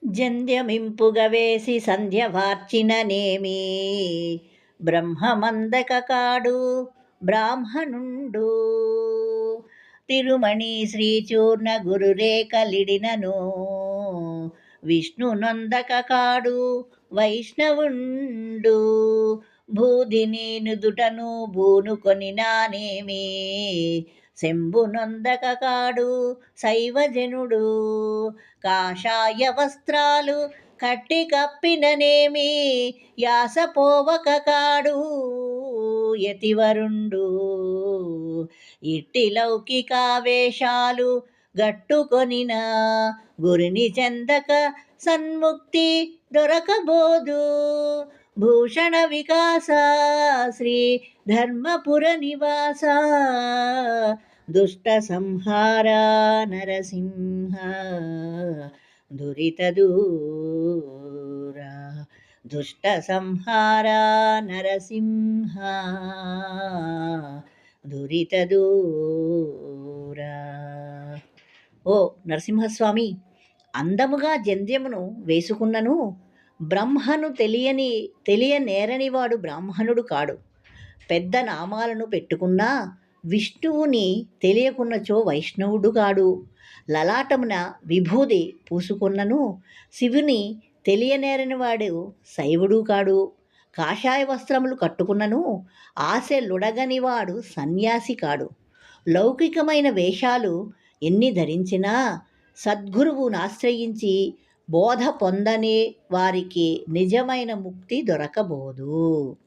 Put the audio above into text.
జంధ్యమింపుగ వేసి సంధ్య వార్చిననేమి బ్రహ్మమందక కాడు బ్రాహ్మణుండు. తిరుమణి శ్రీచూర్ణ గురురేఖలిడినను విష్ణు నొందక కాడు వైష్ణవుండు. బూదిని నుదుటను బూనుకొనినానేమి శంభు నొందక కాడు శైవజనుడు. కాషాయ వస్త్రాలు కట్టి కప్పిననేమి యాసపోవక కాడు యతివరుండు. ఇట్టి లౌకికావేశాలు గట్టుకొనిన గురిని చెందక సన్ముక్తి దొరకబోదు. భూషణ వికాస శ్రీ ధర్మపుర నివాస దుష్ట సంహార నరసింహ దురిత దూరా. దుష్ట సంహార నరసింహ దురిత దూరా. ఓ నరసింహస్వామి, అందముగా జంధ్యమును వేసుకున్నను బ్రహ్మను తెలియనేరనివాడు బ్రాహ్మణుడు కాడు. పెద్ద నామాలను పెట్టుకున్నా విష్ణువుని తెలియకున్నచో వైష్ణవుడు కాడు. లలాటమున విభూది పూసుకున్నను శివుని తెలియనేరనివాడు శైవుడు కాడు. కాషాయ వస్త్రములు కట్టుకున్నను ఆశ లొడగనివాడు సన్యాసి కాడు. లౌకికమైన వేషాలు ఎన్ని ధరించినా సద్గురువునాశ్రయించి బోధ పొందని వారికి నిజమైన ముక్తి దొరకబోదు.